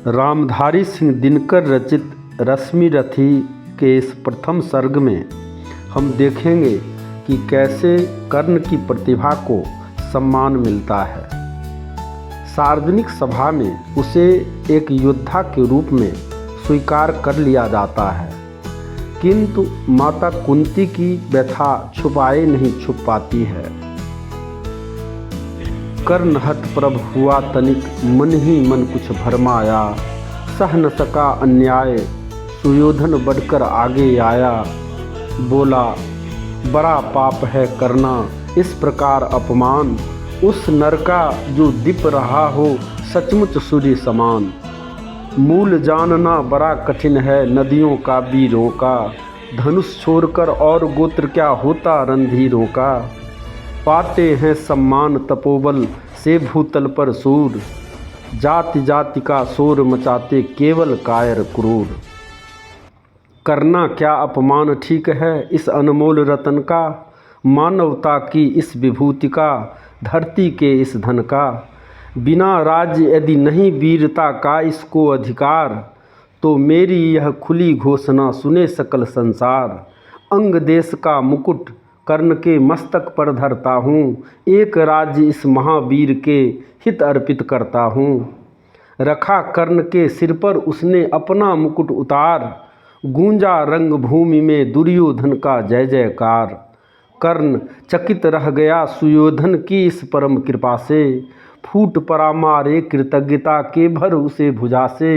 रामधारी सिंह दिनकर रचित रश्मिरथी के इस प्रथम सर्ग में हम देखेंगे कि कैसे कर्ण की प्रतिभा को सम्मान मिलता है। सार्वजनिक सभा में उसे एक योद्धा के रूप में स्वीकार कर लिया जाता है, किंतु माता कुंती की व्यथा छुपाए नहीं छुप पाती है। कर्ण हत प्रभ हुआ तनिक, मन ही मन कुछ भरमाया, सह न सका अन्याय, सुयोधन बढ़कर आगे आया। बोला बड़ा पाप है करना इस प्रकार अपमान, उस नर का जो दीप रहा हो सचमुच सूर्य समान। मूल जानना बड़ा कठिन है नदियों का वीरों का, धनुष छोड़कर और गोत्र क्या होता रणधीरों का। पाते हैं सम्मान तपोबल से भूतल पर सूर, जाति जाति का शोर मचाते केवल कायर क्रूर। करना क्या अपमान ठीक है इस अनमोल रतन का, मानवता की इस विभूति का, धरती के इस धन का। बिना राज्य यदि नहीं वीरता का इसको अधिकार, तो मेरी यह खुली घोषणा सुने सकल संसार। अंग देश का मुकुट कर्ण के मस्तक पर धरता हूँ, एक राज्य इस महावीर के हित अर्पित करता हूँ। रखा कर्ण के सिर पर उसने अपना मुकुट उतार, गूंजा रंग भूमि में दुर्योधन का जय जयकार। कर्ण चकित रह गया सुयोधन की इस परम कृपा से, फूट पड़ा मारे कृतज्ञता के भर उसे भुजा से।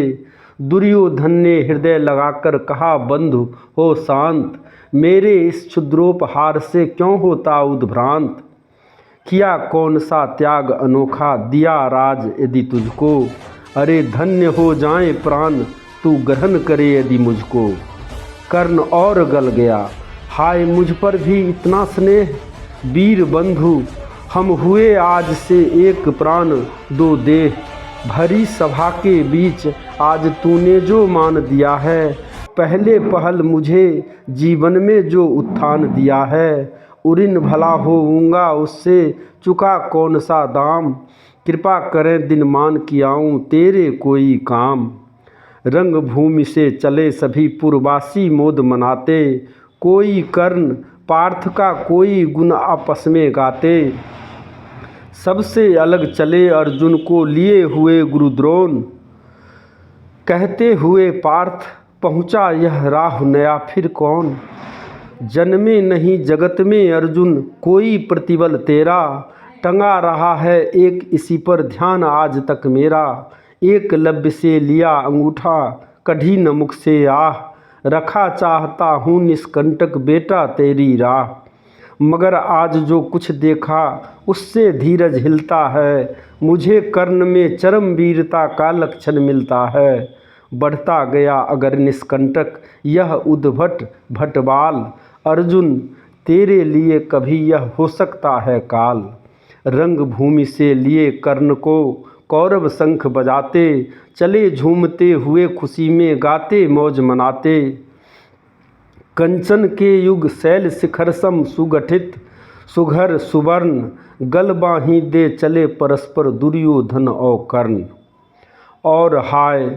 दुर्योधन ने हृदय लगाकर कहा बंधु हो शांत, मेरे इस क्षुद्रोपहार से क्यों होता उद्भ्रांत। किया कौन सा त्याग अनोखा दिया राज यदि तुझको, अरे धन्य हो जाए प्राण तू ग्रहण करे यदि मुझको। कर्ण और गल गया, हाय मुझ पर भी इतना स्नेह, वीर बंधु हम हुए आज से एक प्राण दो देह। भरी सभा के बीच आज तूने जो मान दिया है, पहले पहल मुझे जीवन में जो उत्थान दिया है। उरिन भला होऊंगा उससे चुका कौन सा दाम, कृपा करें दिन मान की आऊँ तेरे कोई काम। रंग भूमि से चले सभी पुरवासी मोद मनाते, कोई कर्ण पार्थ का कोई गुण आपस में गाते। सबसे अलग चले अर्जुन को लिए हुए गुरुद्रोण, कहते हुए पार्थ पहुँचा यह राह नया फिर कौन। जन्मे नहीं जगत में अर्जुन कोई प्रतिबल तेरा, टंगा रहा है एक इसी पर ध्यान आज तक मेरा। एकलव्य से लिया अंगूठा कढ़ी न मुख से आह, रखा चाहता हूँ निष्कंटक बेटा तेरी राह। मगर आज जो कुछ देखा उससे धीरज हिलता है, मुझे कर्ण में चरम वीरता का लक्षण मिलता है। बढ़ता गया अगर निष्कंटक यह उद्भट भटबाल, अर्जुन तेरे लिए कभी यह हो सकता है काल। रंग भूमि से लिए कर्ण को कौरव शंख बजाते, चले झूमते हुए खुशी में गाते मौज मनाते। कंचन के युग शैल शिखर सम सुगठित, सुघर सुवर्ण गल बाहीं दे चले परस्पर दुर्योधन और कर्ण। और हाय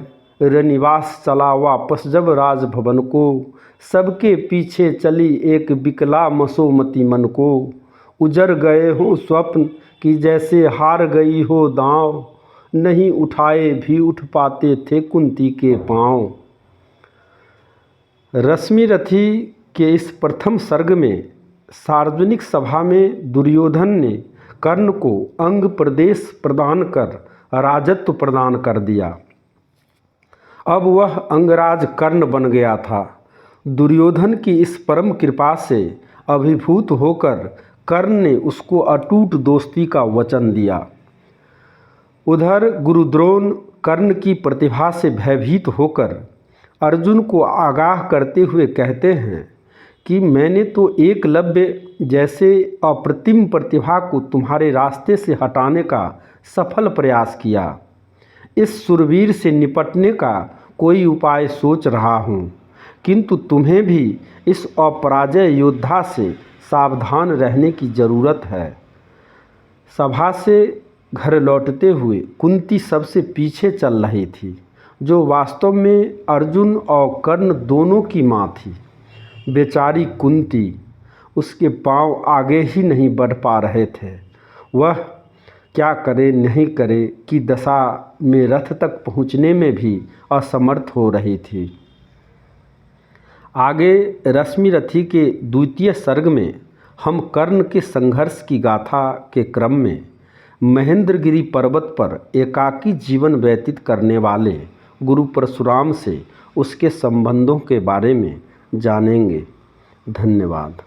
रनिवास चला वापस जब राजभवन को, सबके पीछे चली एक विकला मसोमती मन को। उजर गए हो स्वप्न कि जैसे हार गई हो दांव, नहीं उठाए भी उठ पाते थे कुंती के पांव। रश्मिरथी के इस प्रथम सर्ग में सार्वजनिक सभा में दुर्योधन ने कर्ण को अंग प्रदेश प्रदान कर राजत्व प्रदान कर दिया। अब वह अंगराज कर्ण बन गया था। दुर्योधन की इस परम कृपा से अभिभूत होकर कर्ण ने उसको अटूट दोस्ती का वचन दिया। उधर गुरुद्रोण कर्ण की प्रतिभा से भयभीत होकर अर्जुन को आगाह करते हुए कहते हैं कि मैंने तो एकलव्य जैसे अप्रतिम प्रतिभा को तुम्हारे रास्ते से हटाने का सफल प्रयास किया। इस शूरवीर से निपटने का कोई उपाय सोच रहा हूँ, किंतु तुम्हें भी इस अपराजय योद्धा से सावधान रहने की ज़रूरत है। सभा से घर लौटते हुए कुंती सबसे पीछे चल रही थी। जो वास्तव में अर्जुन और कर्ण दोनों की माँ थी। बेचारी कुंती, उसके पांव आगे ही नहीं बढ़ पा रहे थे। वह क्या करे नहीं करे की दशा में रथ तक पहुँचने में भी असमर्थ हो रही थी। आगे रश्मिरथी के द्वितीय सर्ग में हम कर्ण के संघर्ष की गाथा के क्रम में महेंद्रगिरी पर्वत पर एकाकी जीवन व्यतीत करने वाले गुरु परशुराम से उसके संबंधों के बारे में जानेंगे। धन्यवाद।